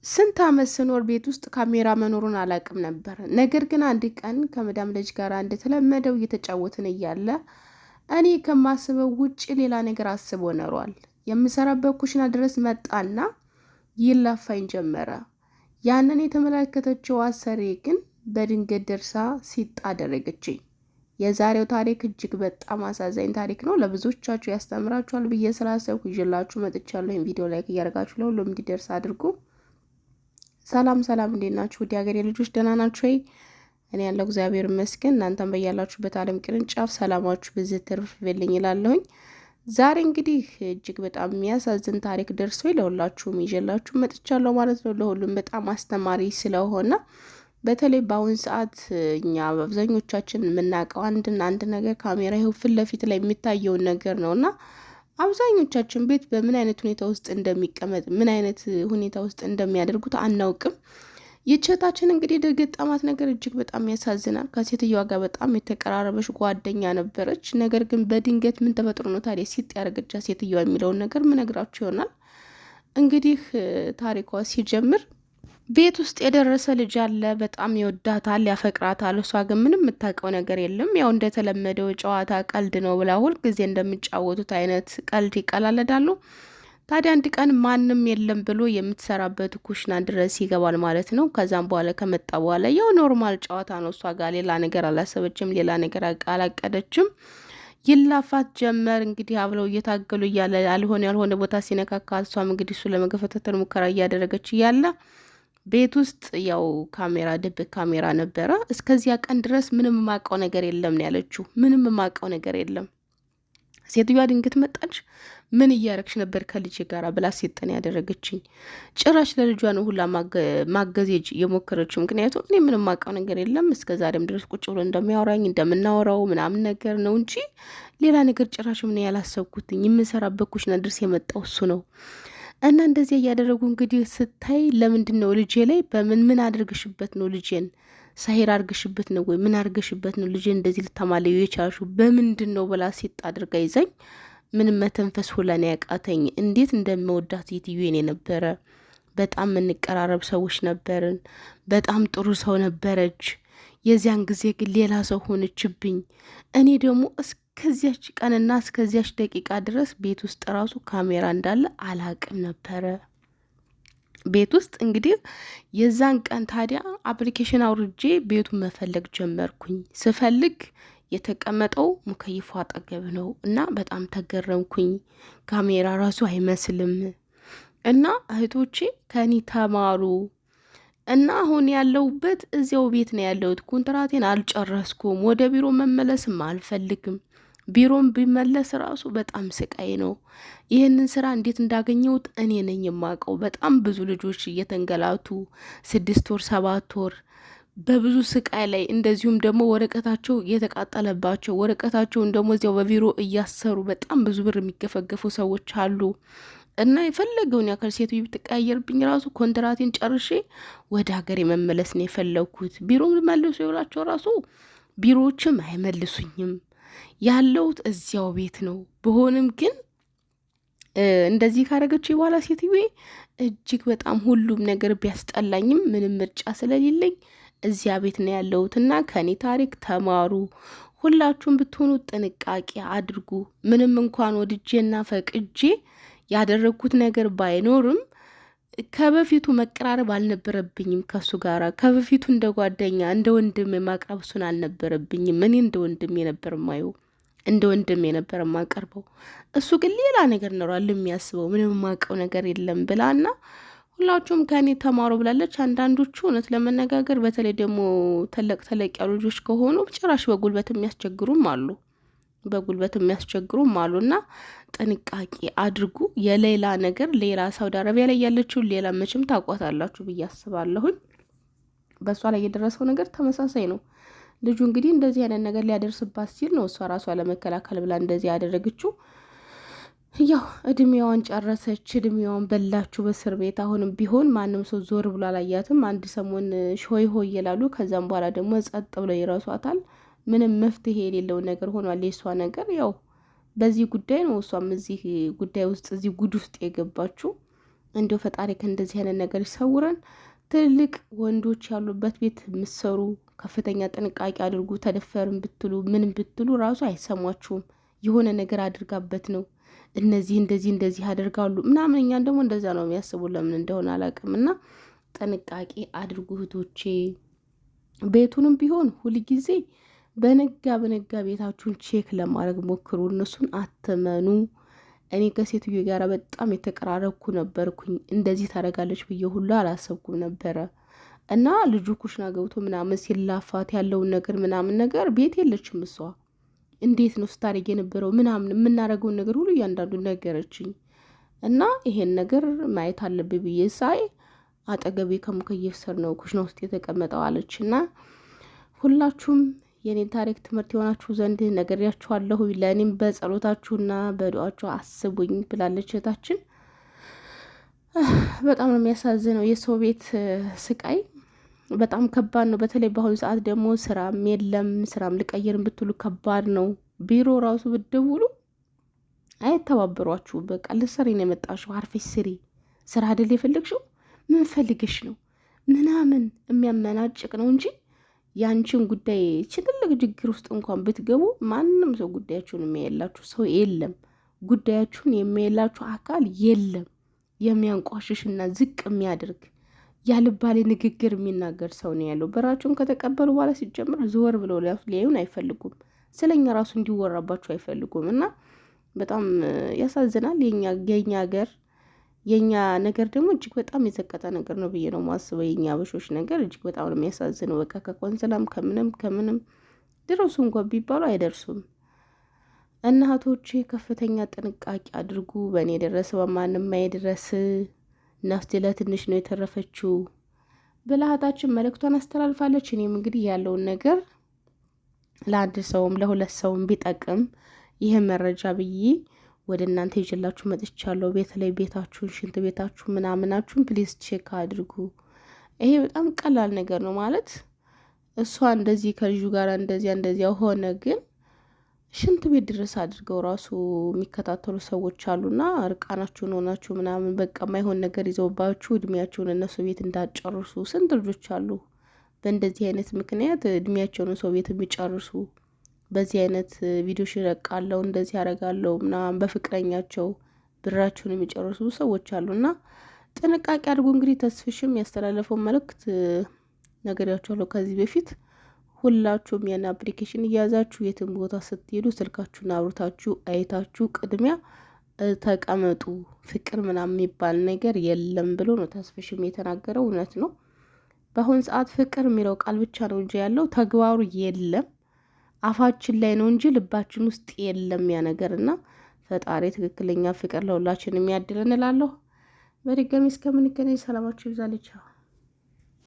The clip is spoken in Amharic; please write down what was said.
ስንት አመት ስኖር ቤት ውስጥ ካሜራ መኖሩን አላውቅም ነበር። ነገር ግን አንድ ቀን ከመዳም ልጅ ጋር እንደተለመደው እየተጫወትን እያለ እኔ ከማስበው ውጭ ሌላ ነገር አስቦ ኖሯል። የምሰራበት ኩሽና ድረስ መጣና ይላፋኝ ጀመረ። ያንን የተመለከተችው አሰሬ ግን በድንገት ደርሳ ሲጣ አደረገችኝ። የዛሬው ታሪክ እጅግ በጣም አሳዛኝ ታሪክ ነው። ለብዙዎቻችሁ ያስተምራችኋል ብዬ ስላሰብኩ ይዤላችሁ መጥቻለሁ። ይህን ቪዲዮ ላይክ እያደረጋችሁ ለሁሉም እንዲደርስ አድርጉ። ሰላም ሰላም፣ እንዴት ናችሁ? ውድ ሀገሬ ልጆች ደህና ናችሁ ወይ? እኔ ያለው እግዚአብሔር ይመስገን። እናንተም በያላችሁበት ዓለም ቅርንጫፍ ሰላማችሁ ብዝት ትርፍ ይበልኝ ይላለሁኝ። ዛሬ እንግዲህ እጅግ በጣም የሚያሳዝን ታሪክ ደርሶ ለሁላችሁም ይዤላችሁ መጥቻለሁ ማለት ነው። ለሁሉም በጣም አስተማሪ ስለሆነ በተለይ በአሁን ሰዓት እኛ አብዛኞቻችን የምናውቀው አንድ ነገር ካሜራ ይኸው ፊት ለፊት ላይ የሚታየውን ነገር ነውና አብዛኞቻችን ቤት በምን አይነት ሁኔታ ውስጥ እንደሚቀመጥ ምን አይነት ሁኔታ ውስጥ እንደሚያደርጉት አናውቅም። ይቸታችን እንግዲህ ድርግጣማት ነገር እጅግ በጣም ያሳዝናል። ከሴትዮዋ ጋር በጣም የተቀራረበች ጓደኛ ነበረች። ነገር ግን በድንገት ምን ተፈጥሮ ነው ታዲያ ሲጥ ያደረገቻ ሴትዮዋ የሚለውን ነገር ምነግራችሁ ይሆናል። እንግዲህ ታሪኳ ሲጀምር ቤት ውስጥ የደረሰ ልጅ አለ። በጣም ይወዳታል፣ ያፈቅራታል። እሷ ግን ምንም የምታውቀው ነገር የለም። ያው እንደተለመደው ጨዋታ ቀልድ ነው ብላ ሁልጊዜ እንደሚጫወቱት አይነት ቀልድ ይቀላለዳሉ። ታዲያ አንድ ቀን ማንም የለም ብሎ የምትሰራበት ኩሽና ድረስ ይገባል ማለት ነው። ከዛም በኋላ ከመጣ በኋላ ያው ኖርማል ጨዋታ ነው። እሷ ጋር ሌላ ነገር አላሰበችም፣ ሌላ ነገር አላቀደችም። ይላፋት ጀመር። እንግዲህ አብለው እየታገሉ እያለ ያልሆነ ቦታ ሲነካካ እሷም እንግዲህ እሱ ለመገፈተተን ሙከራ እያደረገች እያለ ቤት ውስጥ ያው ካሜራ ድብቅ ካሜራ ነበረ። እስከዚያ ቀን ድረስ ምንም የማውቀው ነገር የለም ነው ያለችው። ምንም የማውቀው ነገር የለም። ሴትዮዋ ድንገት መጣች። ምን እያረግሽ ነበር ከልጅ ጋር ብላ ሴጠን ያደረገችኝ። ጭራሽ ለልጇ ነው ሁላ ማገዜጅ የሞከረችው። ምክንያቱም እኔ ምንም የማውቀው ነገር የለም እስከ ዛሬም ድረስ ቁጭ ብሎ እንደሚያወራኝ እንደምናወራው ምናምን ነገር ነው እንጂ ሌላ ነገር ጭራሽ ምን ያላሰብኩትኝ የምሰራበት ኩሽና ድረስ የመጣው እሱ ነው። እና እንደዚህ እያደረጉ እንግዲህ ስታይ ለምንድን ነው ልጄ ላይ ምን አድርገሽበት ነው ልጄን ሳሄር አድርገሽበት ነው ወይ ምን አድርገሽበት ነው ልጄን እንደዚህ ልታማለዩ የቻልሽው በምንድን ነው ብላ ሲጥ አድርጋ ይዘኝ ምንም መተንፈስ ሁላን ያቃተኝ። እንዴት እንደምወዳት ሴትዮን የነበረ በጣም የምንቀራረብ ሰዎች ነበርን። በጣም ጥሩ ሰው ነበረች። የዚያን ጊዜ ግን ሌላ ሰው ሆነችብኝ። እኔ ደግሞ እስከዚያች ቀንና እስከዚያች ደቂቃ ድረስ ቤት ውስጥ ራሱ ካሜራ እንዳለ አላቅም ነበረ። ቤት ውስጥ እንግዲህ የዛን ቀን ታዲያ አፕሊኬሽን አውርጄ ቤቱን መፈለግ ጀመርኩኝ። ስፈልግ የተቀመጠው ሙከይፉ አጠገብ ነው እና በጣም ተገረምኩኝ። ካሜራ ራሱ አይመስልም። እና እህቶቼ ከኒ ተማሩ። እና አሁን ያለሁበት እዚያው ቤት ነው ያለሁት። ኮንትራቴን አልጨረስኩም። ወደ ቢሮ መመለስም አልፈልግም። ቢሮም ቢመለስ ራሱ በጣም ስቃይ ነው። ይህንን ስራ እንዴት እንዳገኘሁት እኔ ነኝ የማውቀው። በጣም ብዙ ልጆች እየተንገላቱ 6 ወር 7 ወር በብዙ ስቃይ ላይ እንደዚሁም ደግሞ ወረቀታቸው እየተቃጠለባቸው ወረቀታቸውን ደግሞ እዚያው በቢሮ እያሰሩ በጣም ብዙ ብር የሚገፈገፉ ሰዎች አሉ። እና የፈለገውን ያክል ሴትዮ ብትቀያየርብኝ ራሱ ኮንትራቴን ጨርሼ ወደ ሀገር የመመለስ ነው የፈለግኩት። ቢሮም መልሱ ይብላቸው ራሱ ቢሮዎችም አይመልሱኝም። ያለሁት እዚያው ቤት ነው። በሆንም ግን እንደዚህ ካደረገች በኋላ ሴትዮ እጅግ በጣም ሁሉም ነገር ቢያስጠላኝም ምንም ምርጫ ስለሌለኝ እዚያ ቤት ነው ያለሁት። እና ከኔ ታሪክ ተማሩ። ሁላችሁም ብትሆኑ ጥንቃቄ አድርጉ። ምንም እንኳን ወድጄና ፈቅጄ ያደረግኩት ነገር ባይኖርም ከበፊቱ መቀራረብ አልነበረብኝም ከሱ ጋራ። ከበፊቱ እንደ ጓደኛ እንደ ወንድም ማቅረብ እሱን አልነበረብኝም። እኔ እንደ ወንድም የነበር ማየው እንደ ወንድም የነበር ማቀርበው። እሱ ግን ሌላ ነገር ኖሯል የሚያስበው። ምንም ማቀው ነገር የለም ብላና ሁላችሁም ከኔ ተማሩ ብላለች። አንዳንዶቹ እውነት ለመነጋገር በተለይ ደግሞ ተለቅ ያሉ ልጆች ከሆኑ ጭራሽ በጉልበት የሚያስቸግሩም አሉ። አሉና ጥንቃቄ አድርጉ። የሌላ ነገር ሌላ ሳውዲ አረቢያ ላይ ያለችው ሌላ መቼም ታውቋታላችሁ ብዬ አስባለሁኝ። በእሷ ላይ የደረሰው ነገር ተመሳሳይ ነው። ልጁ እንግዲህ እንደዚህ አይነት ነገር ሊያደርስባት ሲል ነው እሷ ራሷ ለመከላከል ብላ እንደዚህ ያደረገችው። ያው እድሜዋን ጨረሰች፣ እድሜዋን በላችሁ በእስር ቤት። አሁንም ቢሆን ማንም ሰው ዞር ብሎ አላያትም። አንድ ሰሞን ሾይ ሆይ ይላሉ። ከዛም በኋላ ደግሞ ጸጥ ብለው ይረሷታል። ምንም መፍትሄ የሌለው ነገር ሆኗል የሷ ነገር። ያው በዚህ ጉዳይ ነው እሷም እዚህ ጉዳይ ውስጥ እዚህ ጉድ ውስጥ የገባችው። እንደው ፈጣሪ ከእንደዚህ አይነት ነገር ይሰውረን። ትልቅ ወንዶች ያሉበት ቤት ምሰሩ ከፍተኛ ጥንቃቄ አድርጉ። ተደፈርም ብትሉ ምንም ብትሉ ራሱ አይሰሟችሁም። የሆነ ነገር አድርጋበት ነው እነዚህ እንደዚህ ያደርጋሉ ምናምን። እኛን ደግሞ እንደዛ ነው የሚያስቡ፣ ለምን እንደሆነ አላውቅም። እና ጥንቃቄ አድርጉ እህቶቼ። ቤቱንም ቢሆን ሁልጊዜ በነጋ ቤታችሁን ቼክ ለማድረግ ሞክሩ። እነሱን አትመኑ። እኔ ከሴትዮ ጋር በጣም የተቀራረብኩ ነበርኩኝ። እንደዚህ ታደርጋለች ብዬ ሁሉ አላሰብኩም ነበረ። እና ልጁ ኩሽና ገብቶ ምናምን ሲላፋት ያለውን ነገር ምናምን ነገር ቤት የለችም እሷ። እንዴት ነው ስታደርግ የነበረው ምናምን የምናደርገውን ነገር ሁሉ እያንዳንዱ ነገረችኝ። እና ይሄን ነገር ማየት አለብኝ ብዬ ሳይ አጠገቤ ከሙከየፍ ስር ነው ኩሽና ውስጥ የተቀመጠው አለች። እና ሁላችሁም የኔን ታሪክ ትምህርት የሆናችሁ ዘንድ ነግሬያችኋለሁ። ለእኔም በጸሎታችሁና በዱዓችሁ አስቡኝ ብላለች እህታችን። በጣም ነው የሚያሳዝነው የሰው ቤት ስቃይ በጣም ከባድ ነው። በተለይ በአሁኑ ሰዓት ደግሞ ስራም የለም። ስራም ልቀይርም ብትሉ ከባድ ነው። ቢሮ ራሱ ብትደውሉ አይተባበሯችሁ። በቃ ልትሰሪ ነው የመጣሽው፣ አርፈሽ ስሪ፣ ስራ አይደል የፈለግሽው፣ ምን ፈልገሽ ነው ምናምን የሚያመናጭቅ ነው እንጂ ያንቺን ጉዳይ ትልቅ ችግር ውስጥ እንኳን ብትገቡ ማንም ሰው ጉዳያችሁን የሚያየላችሁ ሰው የለም። ጉዳያችሁን የሚያየላችሁ አካል የለም። የሚያንቋሽሽና ዝቅ የሚያደርግ ያልባሌ ንግግር የሚናገር ሰው ነው ያለው። በራቸውን ከተቀበሉ በኋላ ሲጀምር ዘወር ብለው ሊያዩን አይፈልጉም። ስለኛ ራሱ እንዲወራባቸው አይፈልጉም። እና በጣም ያሳዝናል። የኛ ነገር ደግሞ እጅግ በጣም የዘቀጠ ነገር ነው ብዬ ነው ማስበው። የኛ አበሾች ነገር እጅግ በጣም ነው የሚያሳዝነው። በቃ ከቆንስላም ከምንም ድረሱ እንኳን ቢባሉ አይደርሱም። እናቶቼ ከፍተኛ ጥንቃቄ አድርጉ። በእኔ የደረሰ በማንም አይድረስ። ነፍስ ለትንሽ ነው የተረፈችው ብልሃታችን መልእክቷን አስተላልፋለች። እኔም እንግዲህ ያለውን ነገር ለአንድ ሰውም ለሁለት ሰውም ቢጠቅም ይህ መረጃ ብዬ ወደ እናንተ ይዤላችሁ መጥቻለሁ። በተለይ ቤታችሁን፣ ሽንት ቤታችሁን ምናምናችሁን ፕሊዝ ቼክ አድርጉ። ይሄ በጣም ቀላል ነገር ነው ማለት እሷ እንደዚህ ከልጁ ጋር እንደዚያ ሆነ፣ ግን ሽንት ቤት ድረስ አድርገው ራሱ የሚከታተሉ ሰዎች አሉና እርቃናችሁን ሆናችሁ ምናምን በቃ ማይሆን ነገር ይዘውባችሁ እድሜያችሁን እነሱ ቤት እንዳጨርሱ ስንት ልጆች አሉ። በእንደዚህ አይነት ምክንያት እድሜያቸውን ሰው ቤት የሚጨርሱ በዚህ አይነት ቪዲዮ ሽረቃለው እንደዚህ ያደርጋለው ምናምን በፍቅረኛቸው ብራቸውን የሚጨርሱ ሰዎች አሉና ጥንቃቄ አድርጉ። እንግዲህ ተስፍሽም ያስተላለፈው መልእክት ነገራችኋለሁ ከዚህ በፊት። ሁላችሁም ያን አፕሊኬሽን እያዛችሁ የትም ቦታ ስትሄዱ ስልካችሁን አብርታችሁ አይታችሁ ቅድሚያ ተቀመጡ። ፍቅር ምናምን የሚባል ነገር የለም ብሎ ነው ተስፍሽም የተናገረው። እውነት ነው። በአሁን ሰዓት ፍቅር የሚለው ቃል ብቻ ነው እንጂ ያለው ተግባሩ የለም። አፋችን ላይ ነው እንጂ ልባችን ውስጥ የለም ያ ነገርና ፈጣሪ ትክክለኛ ፍቅር ለሁላችን የሚያድለን እላለሁ። በድጋሚ እስከምንገናኝ ሰላማችሁ ይብዛልኝ።